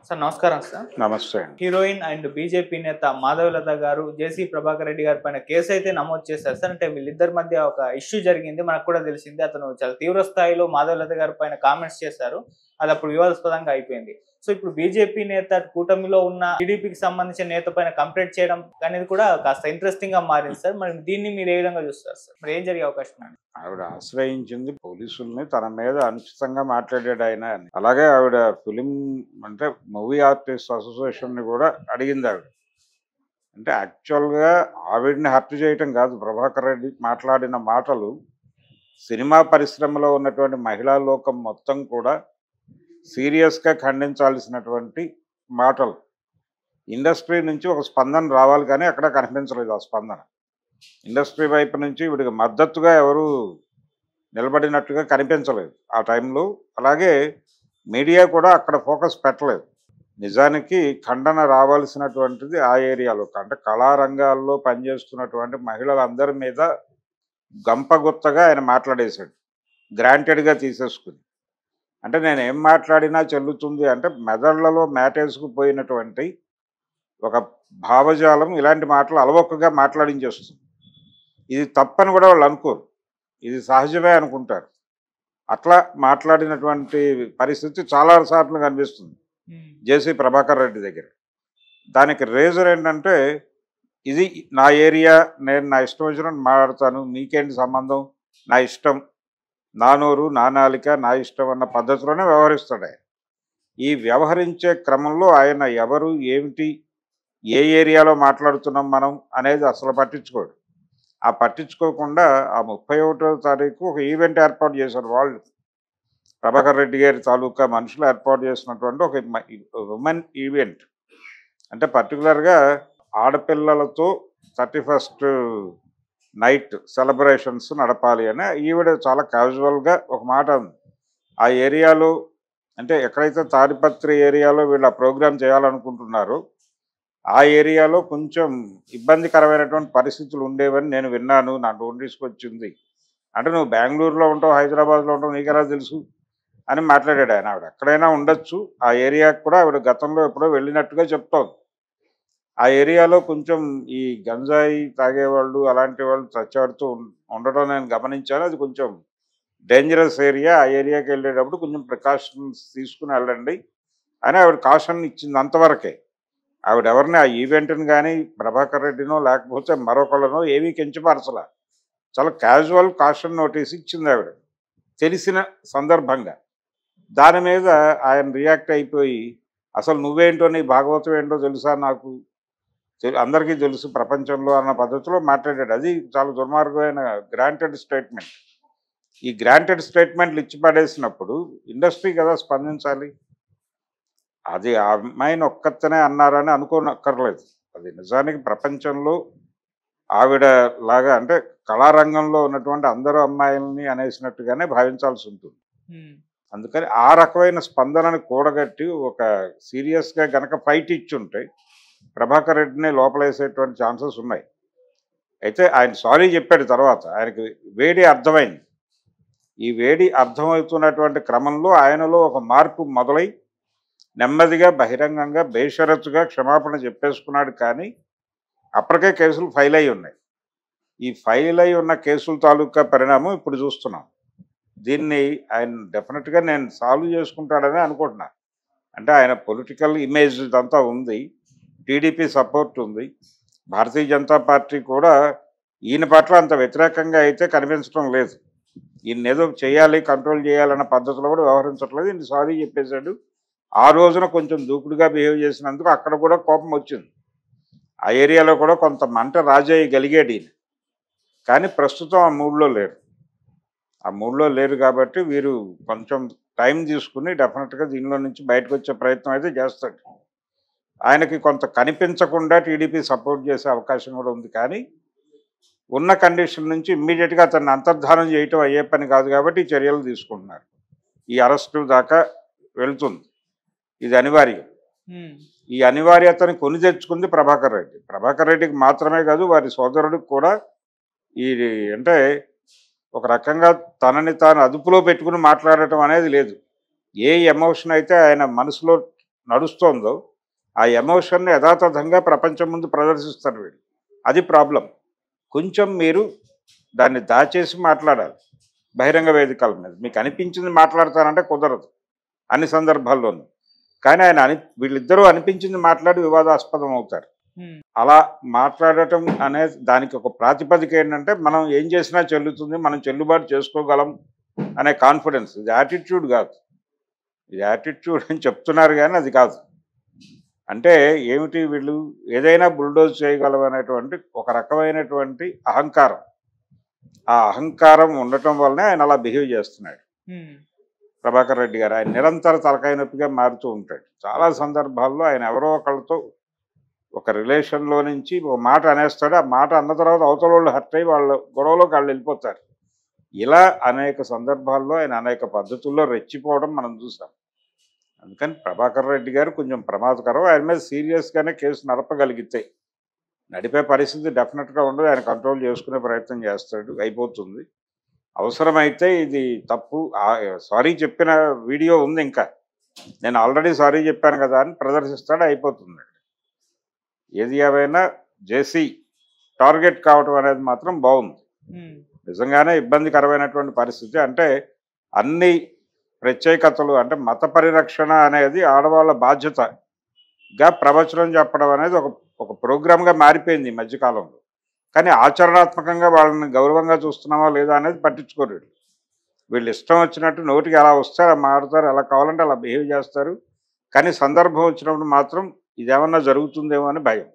Sir నమస్కారం sir. నమస్తే. Heroine and BJP నేత మాధవలత గారు జేసీ ప్రభాకర్ రెడ్డి గారి పైన కేసు అయితే నమోదు చేశారు సార్. అంటే వీళ్ళిద్దరి మధ్య ఒక ఇష్యూ జరిగింది. మనకు కూడా తెలిసింది. అతను చాలా తీవ్ర స్థాయిలో మాధవలత గారి పైన కామెంట్స్ చేశారు. అది అప్పుడు వివాదాస్పదంగా అయిపోయింది. సో ఇప్పుడు బీజేపీ నేత కూటమిలో ఉన్న టీడీపీకి సంబంధించిన నేత పైన కంప్లైంట్ చేయడం అనేది కూడా కాస్త ఇంట్రెస్టింగ్ గా మారింది సార్. మరి దీన్ని మీరు ఏ విధంగా చూస్తారు సార్? మరి ఏం జరిగే అవకాశం ఉంది? ఆవిడ ఆశ్రయించింది పోలీసుల్ని, తన మీద అనుచితంగా మాట్లాడాడు ఆయన అని. అలాగే ఆవిడ ఫిలిం అంటే మూవీ ఆర్టిస్ట్ అసోసియేషన్ ని కూడా అడిగింది ఆవిడ. అంటే యాక్చువల్గా ఆవిడని హర్ట్ చేయటం కాదు, ప్రభాకర్ రెడ్డి మాట్లాడిన మాటలు సినిమా పరిశ్రమలో ఉన్నటువంటి మహిళా లోకం మొత్తం కూడా సీరియస్గా ఖండించాల్సినటువంటి మాటలు. ఇండస్ట్రీ నుంచి ఒక స్పందన రావాలి, కానీ అక్కడ కనిపించలేదు ఆ స్పందన. ఇండస్ట్రీ వైపు నుంచి వీడికి మద్దతుగా ఎవరు నిలబడినట్టుగా కనిపించలేదు ఆ టైంలో. అలాగే మీడియా కూడా అక్కడ ఫోకస్ పెట్టలేదు. నిజానికి ఖండన రావాల్సినటువంటిది ఆ ఏరియాలో, అంటే కళారంగాల్లో పనిచేస్తున్నటువంటి మహిళలందరి మీద గంపగుత్తగా ఆయన మాట్లాడేశాడు, గ్రాంటెడ్గా తీసేసుకుని. అంటే నేను ఏం మాట్లాడినా చెల్లుతుంది అంటే మెదళ్లలో మేటేసుకుపోయినటువంటి ఒక భావజాలం ఇలాంటి మాటలు అలవొక్కగా మాట్లాడించేస్తుంది. ఇది తప్పని కూడా వాళ్ళు అనుకోరు, ఇది సహజమే అనుకుంటారు. అట్లా మాట్లాడినటువంటి పరిస్థితి చాలాసార్లు కనిపిస్తుంది జేసీ ప్రభాకర్ రెడ్డి దగ్గర. దానికి రీజన్ ఏంటంటే, ఇది నా ఏరియా, నేను నా ఇష్టం వచ్చినట్టు మాట్లాడతాను, మీకేంటి సంబంధం, నా ఇష్టం, నా నోరు నా నాలిక నా ఇష్టం అన్న పద్ధతిలోనే వ్యవహరిస్తాడు ఆయన. ఈ వ్యవహరించే క్రమంలో ఆయన ఎవరు ఏమిటి, ఏ ఏరియాలో మాట్లాడుతున్నాం మనం అనేది అసలు పట్టించుకోడు. ఆ పట్టించుకోకుండా ఆ 31వ తారీఖు ఒక ఈవెంట్ ఏర్పాటు చేశారు వాళ్ళు. ప్రభాకర్ రెడ్డి గారి తాలూకా మనుషులు ఏర్పాటు చేసినటువంటి ఒక ఉమెన్ ఈవెంట్. అంటే పర్టికులర్గా ఆడపిల్లలతో 31st నైట్ సెలబ్రేషన్స్ నడపాలి అని ఈవిడ చాలా క్యాజువల్గా ఒక మాట ఉంది. ఆ ఏరియాలో అంటే ఎక్కడైతే తాడిపత్రి ఏరియాలో వీళ్ళు ఆ ప్రోగ్రాం చేయాలనుకుంటున్నారో ఆ ఏరియాలో కొంచెం ఇబ్బందికరమైనటువంటి పరిస్థితులు ఉండేవని నేను విన్నాను, నా నోటీస్కి వచ్చింది. అంటే నువ్వు బెంగళూరులో ఉంటావు, హైదరాబాద్లో ఉంటావు, నీకెలా తెలుసు అని మాట్లాడాడు ఆయన. ఆవిడ ఎక్కడైనా ఉండొచ్చు, ఆ ఏరియాకి కూడా ఆవిడ గతంలో ఎప్పుడో వెళ్ళినట్టుగా చెప్తోంది. ఆ ఏరియాలో కొంచెం ఈ గంజాయి తాగేవాళ్ళు అలాంటి వాళ్ళు చచ్చాడుతూ ఉండడం నేను గమనించాను. అది కొంచెం డేంజరస్ ఏరియా, ఆ ఏరియాకి వెళ్ళేటప్పుడు కొంచెం ప్రికాషన్స్ తీసుకుని వెళ్ళండి అని ఆవిడ కాషన్ ఇచ్చింది. అంతవరకే. ఆవిడ ఎవరిని ఆ ఈవెంట్ని కానీ ప్రభాకర్ రెడ్డినో లేకపోతే మరొకళ్ళనో ఏమీ కించపరచలా, చాలా క్యాజువల్ కాషన్ నోటీస్ ఇచ్చింది ఆవిడ తెలిసిన సందర్భంగా. దాని మీద ఆయన రియాక్ట్ అయిపోయి, అసలు నువ్వేంటో నీ భాగవతం ఏంటో తెలుసా, నాకు అందరికీ తెలుసు ప్రపంచంలో అన్న పద్ధతిలో మాట్లాడాడు. అది చాలా దుర్మార్గమైన గ్రాంటెడ్ స్టేట్మెంట్. ఈ గ్రాంటెడ్ స్టేట్మెంట్లు ఇచ్చి పడేసినప్పుడు ఇండస్ట్రీ కదా స్పందించాలి. అది ఆ అమ్మాయిని ఒక్కతనే అన్నారని అనుకోనక్కర్లేదు. అది నిజానికి ప్రపంచంలో ఆవిడ లాగా అంటే కళారంగంలో ఉన్నటువంటి అందరూ అమ్మాయిలని అనేసినట్టుగానే భావించాల్సి ఉంటుంది. అందుకని ఆ రకమైన స్పందనని కూడగట్టి ఒక సీరియస్గా గనక ఫైట్ ఇచ్చుంటే ప్రభాకర్ రెడ్డిని లోపలేసేటువంటి ఛాన్సెస్ ఉన్నాయి. అయితే ఆయన సారీ చెప్పాడు తర్వాత, ఆయనకి వేడి అర్థమైంది. ఈ వేడి అర్థమవుతున్నటువంటి క్రమంలో ఆయనలో ఒక మార్పు మొదలై నెమ్మదిగా బహిరంగంగా బేషరతుగా క్షమాపణ చెప్పేసుకున్నాడు. కానీ అప్పటికే కేసులు ఫైల్ అయి ఉన్నాయి. ఈ ఫైల్ అయి ఉన్న కేసుల తాలూకా పరిణామం ఇప్పుడు చూస్తున్నాం. దీన్ని ఆయన డెఫినెట్గా నేను సాల్వ్ చేసుకుంటాడని అనుకుంటున్నా. అంటే ఆయన పొలిటికల్ ఇమేజ్ ఇదంతా ఉంది, టీడీపీ సపోర్ట్ ఉంది, భారతీయ జనతా పార్టీ కూడా ఈయన పట్ల అంత వ్యతిరేకంగా అయితే కనిపించడం లేదు. ఈయన ఏదో చేయాలి, కంట్రోల్ చేయాలన్న పద్ధతిలో కూడా వ్యవహరించట్లేదు. ఈయన సారీ చెప్పేశాడు. ఆ రోజున కొంచెం దూకుడుగా బిహేవ్ చేసినందుకు అక్కడ కూడా కోపం వచ్చింది. ఆ ఏరియాలో కూడా కొంత మంట రాజేయగలిగాడు ఈయన. కానీ ప్రస్తుతం ఆ మూడ్లో లేరు. ఆ మూడ్లో లేరు కాబట్టి వీరు కొంచెం టైం తీసుకుని డెఫినెట్గా దీనిలో నుంచి బయటకు వచ్చే ప్రయత్నం అయితే చేస్తాడు. ఆయనకి కొంత కనిపించకుండా టీడీపీ సపోర్ట్ చేసే అవకాశం కూడా ఉంది. కానీ ఉన్న కండిషన్ నుంచి ఇమ్మీడియట్గా అతన్ని అంతర్ధానం చేయటం అయ్యే పని కాదు కాబట్టి ఈ చర్యలు తీసుకుంటున్నారు. ఈ అరెస్టు దాకా వెళ్తుంది. ఇది అనివార్యం. ఈ అనివార్యతని కొని తెచ్చుకుంది ప్రభాకర్ రెడ్డి. ప్రభాకర్ రెడ్డికి మాత్రమే కాదు, వారి సోదరుడికి కూడా ఈ అంటే ఒక రకంగా తనని తాను అదుపులో పెట్టుకుని మాట్లాడటం అనేది లేదు. ఏ ఎమోషన్ అయితే ఆయన మనసులో నడుస్తోందో ఆ ఎమోషన్ని యథాతథంగా ప్రపంచం ముందు ప్రదర్శిస్తారు వీళ్ళు. అది ప్రాబ్లం. కొంచెం మీరు దాన్ని దాచేసి మాట్లాడాలి బహిరంగ వేదికల మీద. మీకు అనిపించింది మాట్లాడతారంటే కుదరదు అన్ని సందర్భాల్లోనూ. కానీ వీళ్ళిద్దరూ అనిపించింది మాట్లాడి వివాదాస్పదం అవుతారు. అలా మాట్లాడటం అనే దానికి ఒక ప్రాతిపదిక ఏంటంటే మనం ఏం చేసినా చెల్లుతుంది, మనం చెల్లుబాటు చేసుకోగలం అనే కాన్ఫిడెన్స్. ఇది యాటిట్యూడ్ కాదు. ఇది యాటిట్యూడ్ అని చెప్తున్నారు కానీ అది కాదు. అంటే ఏమిటి, వీళ్ళు ఏదైనా బుల్డోజ్ చేయగలం అనేటువంటి ఒక రకమైనటువంటి అహంకారం. ఆ అహంకారం ఉండటం వల్లనే ఆయన అలా బిహేవ్ చేస్తున్నాడు ప్రభాకర్ రెడ్డి గారు. ఆయన నిరంతర తలకాయ నొప్పిగా మారుతూ ఉంటాడు. చాలా సందర్భాల్లో ఆయన ఎవరో ఒకళ్ళతో ఒక రిలేషన్లో నుంచి ఒక మాట అనేస్తాడు. ఆ మాట అన్న తర్వాత అవతల వాళ్ళు హర్ట్ అయ్యి వాళ్ళ గొడవలోకి వాళ్ళు వెళ్ళిపోతారు. ఇలా అనేక సందర్భాల్లో ఆయన అనేక పద్ధతుల్లో రెచ్చిపోవడం మనం చూసాం. అందుకని ప్రభాకర్ రెడ్డి గారు కొంచెం ప్రమాదకరం. ఆయన మీద సీరియస్గానే కేసు నడపగలిగితే నడిపే పరిస్థితి డెఫినెట్గా ఉండదు. ఆయన కంట్రోల్ చేసుకునే ప్రయత్నం చేస్తాడు, అయిపోతుంది. అవసరమైతే ఇది తప్పు, సారీ చెప్పిన వీడియో ఉంది, ఇంకా నేను ఆల్రెడీ సారీ చెప్పాను కదా అని ప్రదర్శిస్తాడు, అయిపోతుంది. ఏది ఏమైనా జేసీ టార్గెట్ కావటం అనేది మాత్రం బాగుంది. నిజంగానే ఇబ్బందికరమైనటువంటి పరిస్థితి. అంటే అన్ని ప్రత్యేకతలు, అంటే మత పరిరక్షణ అనేది ఆడవాళ్ళ బాధ్యతగా ప్రవచనం చెప్పడం అనేది ఒక ప్రోగ్రామ్గా మారిపోయింది ఈ మధ్యకాలంలో. కానీ ఆచరణాత్మకంగా వాళ్ళని గౌరవంగా చూస్తున్నామా లేదా అనేది పట్టించుకోరు. వీళ్ళు ఇష్టం వచ్చినట్టు నోటికి ఎలా వస్తే అలా మారుతారు, ఎలా కావాలంటే అలా బిహేవ్ చేస్తారు. కానీ సందర్భం వచ్చినప్పుడు మాత్రం ఇదేమన్నా జరుగుతుందేమో అని భయం.